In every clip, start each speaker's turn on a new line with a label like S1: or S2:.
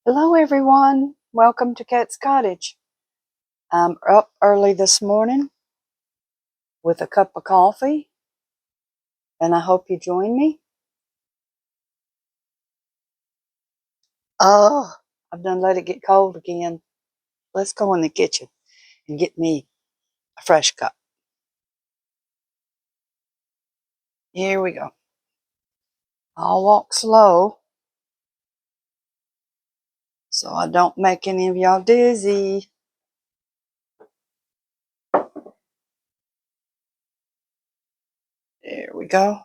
S1: Hello everyone, welcome to Cat's Cottage. I'm up early this morning with a cup of coffee and I hope you join me. Oh, I've done let it get cold again. Let's go in the kitchen and get me a fresh cup. Here we go. I'll walk slow so I don't make any of y'all dizzy. There we go.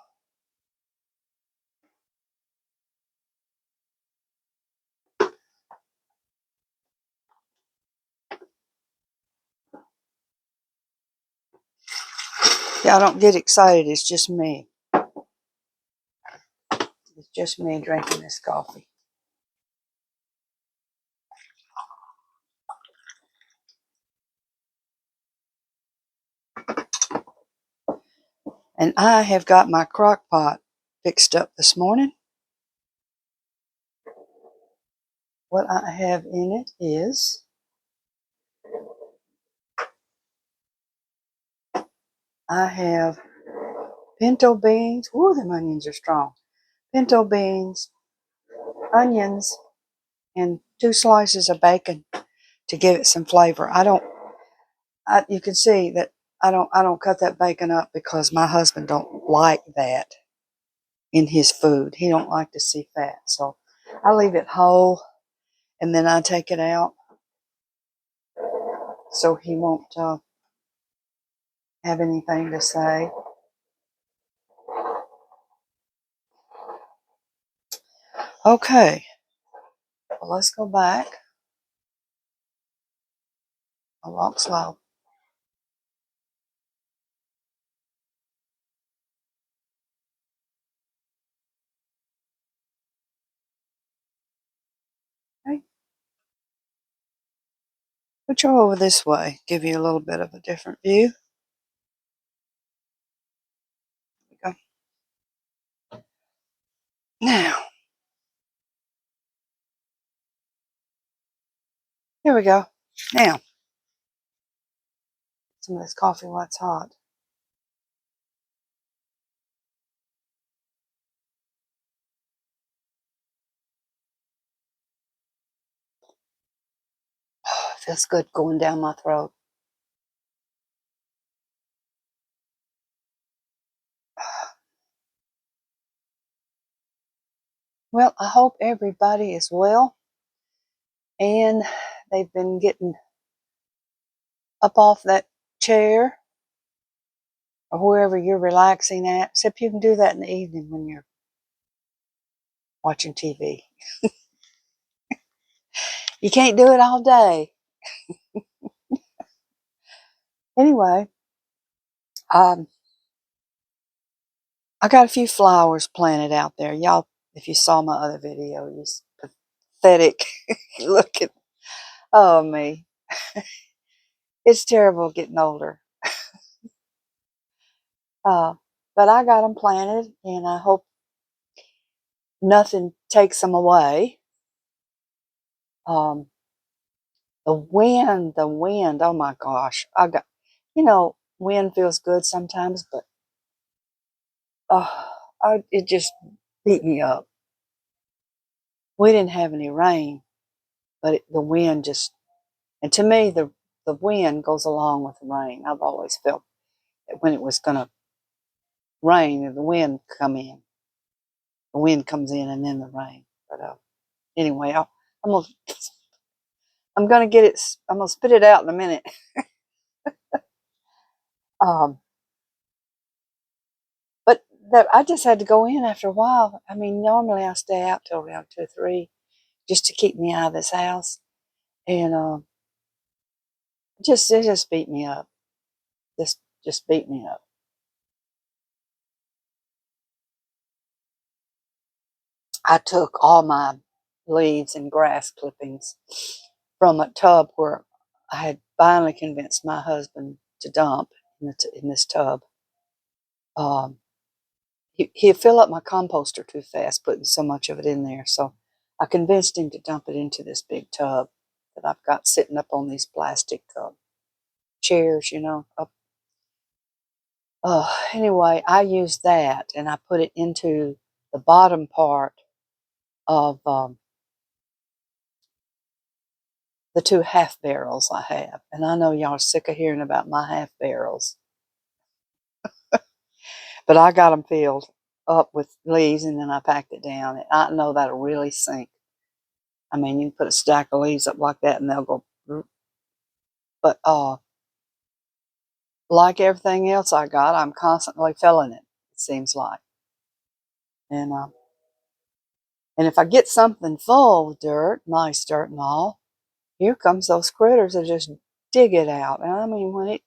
S1: Y'all don't get excited, it's just me. It's just me drinking this coffee. And I have got my crock pot fixed up this morning. What I have in it is I have pinto beans. Ooh, them onions are strong. Pinto beans, onions, and 2 slices of bacon to give it some flavor. You can see that I don't cut that bacon up because my husband don't like that in his food. He don't like to see fat. So I leave it whole and then I take it out so he won't have anything to say. Okay, well, let's go back. I'll walk slow. Okay. Put you over this way, give you a little bit of a different view. There we go. Now, here we go. Now, some of this coffee while it's hot. Oh, it feels good going down my throat. Well, I hope everybody is well and they've been getting up off that chair or wherever you're relaxing at, except you can do that in the evening when you're watching TV. You can't do it all day. Anyway, I got a few flowers planted out there. Y'all, if you saw my other video, you pathetic looking. Oh, me. It's terrible getting older. But I got them planted, and I hope nothing takes them away. Um, the wind, oh my gosh. Wind feels good sometimes, but it just beat me up. We didn't have any rain, but the wind just, and to me, the wind goes along with the rain. I've always felt that when it was going to rain, the wind come in. The wind comes in and then the rain. But anyway, I'm gonna I'm gonna get it. I'm gonna spit it out in a minute. Um, but I just had to go in after a while. I mean, normally I stay out till around 2 or 3, just to keep me out of this house, and it just beat me up. Just beat me up. I took all my leaves and grass clippings from a tub where I had finally convinced my husband to dump in this tub. He'd fill up my composter too fast, putting so much of it in there. So I convinced him to dump it into this big tub that I've got sitting up on these plastic chairs, up. Anyway, I used that and I put it into the bottom part of the 2 half barrels I have. And I know y'all are sick of hearing about my half barrels, but I got them filled up with leaves and then I packed it down. And I know that'll really sink. I mean, you can put a stack of leaves up like that and they'll go. But like everything else I got, I'm constantly filling it. It seems like, and if I get something full of dirt, nice dirt and all, here comes those critters that just dig it out. And I mean, when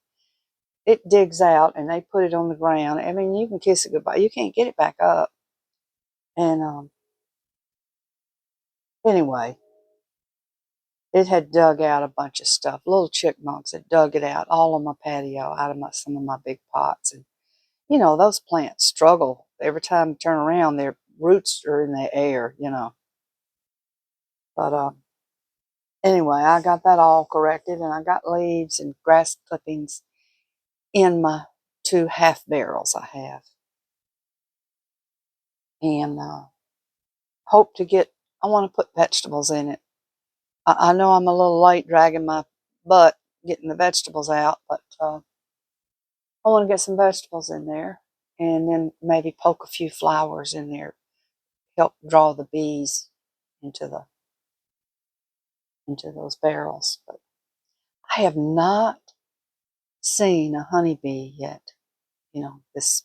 S1: it digs out and they put it on the ground, I mean, you can kiss it goodbye. You can't get it back up. And anyway, it had dug out a bunch of stuff. Little chipmunks had dug it out all on my patio, out of some of my big pots. And those plants struggle every time you turn around. Their roots are in the air. But anyway, I got that all corrected, and I got leaves and grass clippings in my 2 half barrels I have, and hope to get. I want to put vegetables in it. I know I'm a little late dragging my butt getting the vegetables out, but I want to get some vegetables in there, and then maybe poke a few flowers in there, help draw the bees into those barrels. But I have not seen a honeybee yet. This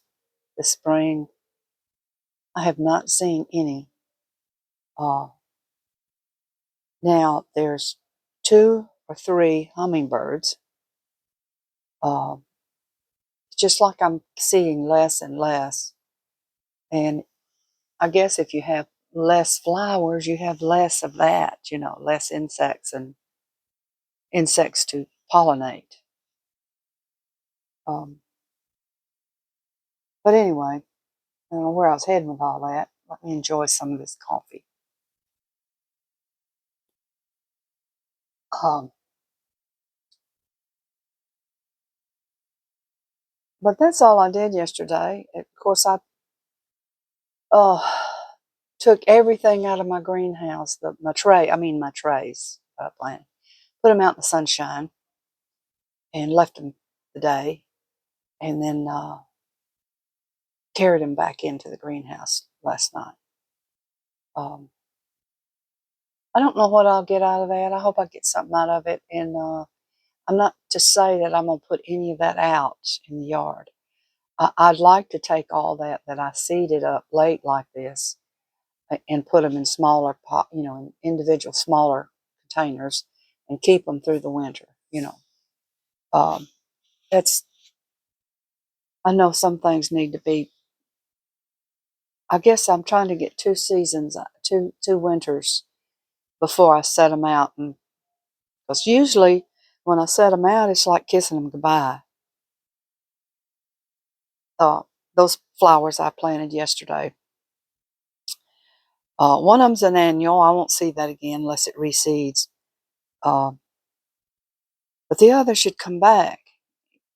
S1: spring, I have not seen any. Now there's 2 or 3 hummingbirds. Uh, just like I'm seeing less and less. And I guess if you have less flowers, you have less of that, less insects and insects to pollinate. Um, but anyway, I don't know where I was heading with all that. Let me enjoy some of this coffee. Um, but that's all I did yesterday. Of course, I uh, took everything out of my greenhouse, my trays, plant, put them out in the sunshine, and left them the day, and then carried them back into the greenhouse last night. Um, I don't know what I'll get out of that. I hope I get something out of it, and I'm not to say that I'm going to put any of that out in the yard. I'd like to take all that I seeded up late like this and put them in smaller in individual smaller containers and keep them through the winter. Um, that's I know some things need to be. I guess I'm trying to get 2 seasons, two winters before I set them out, and because usually when I set them out, it's like kissing them goodbye. Uh, those flowers I planted yesterday. One of them's an annual. I won't see that again unless it reseeds. Uh, but the other should come back.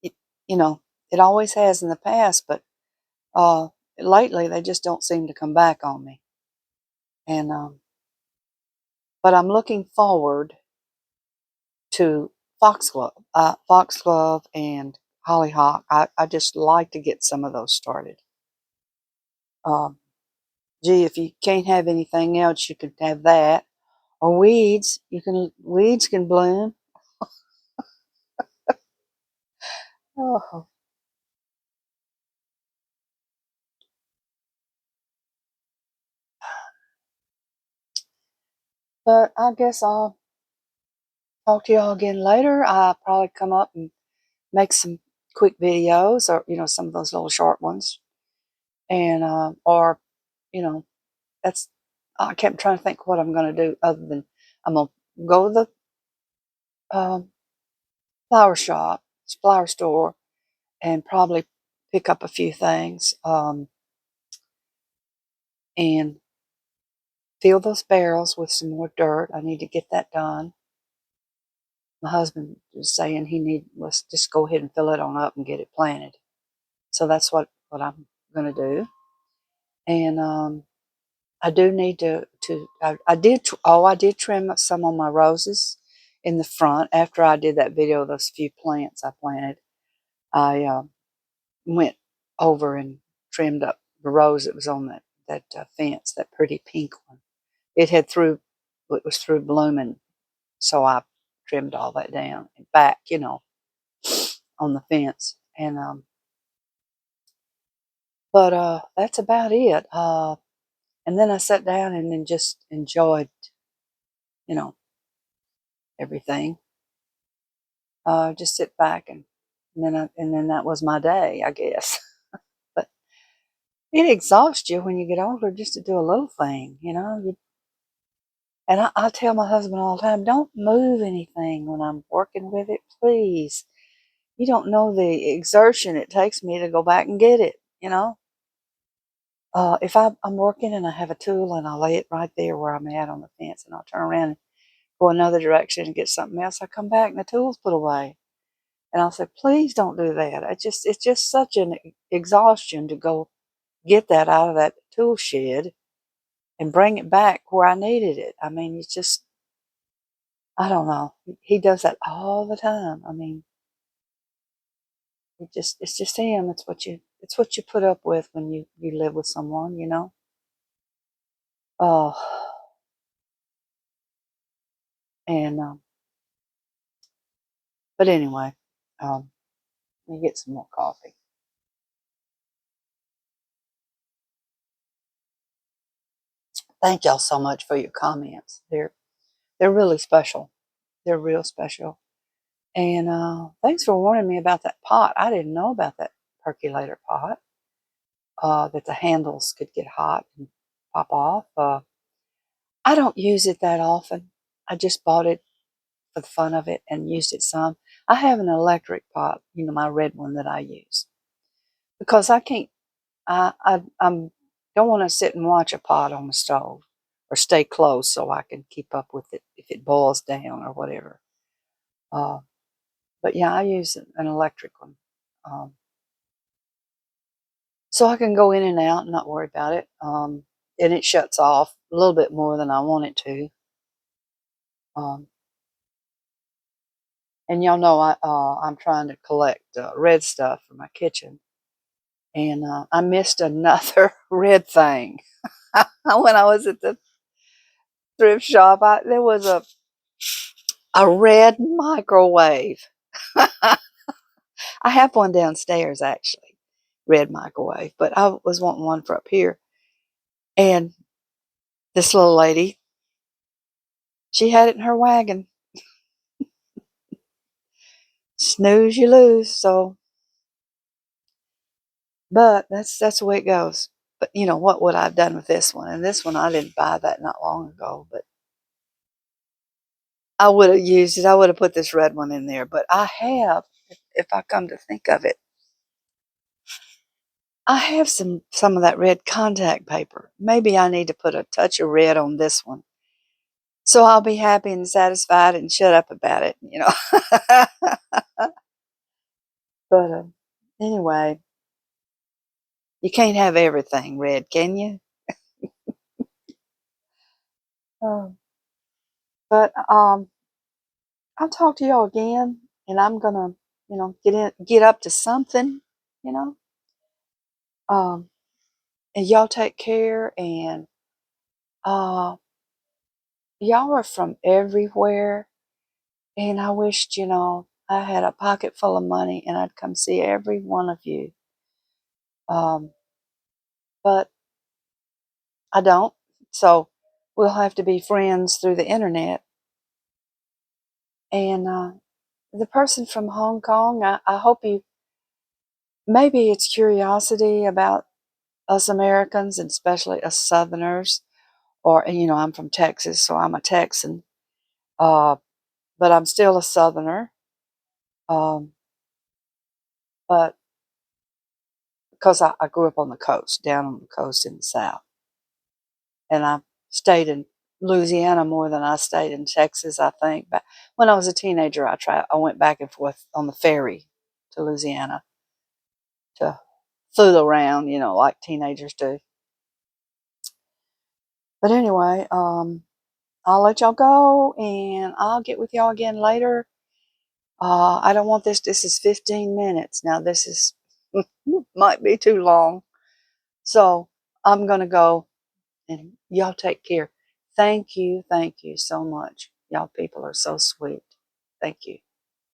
S1: It, you know, it always has in the past, but uh, lately they just don't seem to come back on me. And but I'm looking forward to foxglove and hollyhock. I just like to get some of those started. Um, Gee, if you can't have anything else, you could have that. Or weeds. Weeds can bloom. Oh, but I guess I'll talk to y'all again later. I'll probably come up and make some quick videos, or some of those little short ones, and or you know that's I kept trying to think what I'm going to do other than I'm gonna go to the flower shop, flower store, and probably pick up a few things and fill those barrels with some more dirt. I need to get that done. My husband was saying let's just go ahead and fill it on up and get it planted. So that's what I'm going to do. And I do need I did trim some of my roses in the front after I did that video of those few plants I planted. I went over and trimmed up the rose that was on that fence, that pretty pink one. It was through blooming, so I trimmed all that down and back, on the fence. And but that's about it. And then I sat down and then just enjoyed, you know, everything. Just sit back and then that was my day, I guess. But it exhausts you when you get older just to do a little thing, And I tell my husband all the time, don't move anything when I'm working with it, please. You don't know the exertion it takes me to go back and get it. If I'm working and I have a tool and I lay it right there where I'm at on the fence and I'll turn around and go another direction and get something else, I come back and the tool's put away. And I'll say, please don't do that. It's just such an exhaustion to go get that out of that tool shed and bring it back where I needed it. I mean, it's just, I don't know. He does that all the time. I mean, it's just him. It's what you put up with when you live with someone. Oh, and but anyway, let me get some more coffee. Thank y'all so much for your comments. They're really special. They're real special. And thanks for warning me about that pot. I didn't know about that percolator pot. That the handles could get hot and pop off. I don't use it that often. I just bought it for the fun of it and used it some. I have an electric pot, my red one that I use because I can't. I'm don't want to sit and watch a pot on the stove or stay close so I can keep up with it if it boils down or whatever. Uh, but yeah, I use an electric one. Um, so I can go in and out and not worry about it. And it shuts off a little bit more than I want it to. Um, and y'all know I'm trying to collect red stuff for my kitchen, and I missed another red thing when I was at the thrift shop. There was a red microwave. I have one downstairs actually, red microwave, but I was wanting one for up here, and this little lady, she had it in her wagon. Snooze, you lose. So, but that's the way it goes. But what would I have done with this one? And this one, I didn't buy that not long ago, but I would have used it. I would have put this red one in there. But I have, if I come to think of it, I have some of that red contact paper. Maybe I need to put a touch of red on this one. So I'll be happy and satisfied and shut up about it. But anyway, you can't have everything red, can you? Um, but I'll talk to y'all again, and I'm gonna, get up to something, you know. Um, and y'all take care, and uh, y'all are from everywhere, and I wished, I had a pocket full of money and I'd come see every one of you. Um, but I don't, so we'll have to be friends through the internet. And the person from Hong Kong, I hope maybe it's curiosity about us Americans and especially us Southerners. Or, I'm from Texas, so I'm a Texan. Uh, but I'm still a Southerner. Um, but because I grew up on the coast, down on the coast in the South. And I stayed in Louisiana more than I stayed in Texas, I think. But when I was a teenager, I went back and forth on the ferry to Louisiana to fool around, like teenagers do. But anyway, I'll let y'all go, and I'll get with y'all again later. I don't want this. This is 15 minutes. Now, this is might be too long. So I'm going to go, and y'all take care. Thank you. Thank you so much. Y'all people are so sweet. Thank you.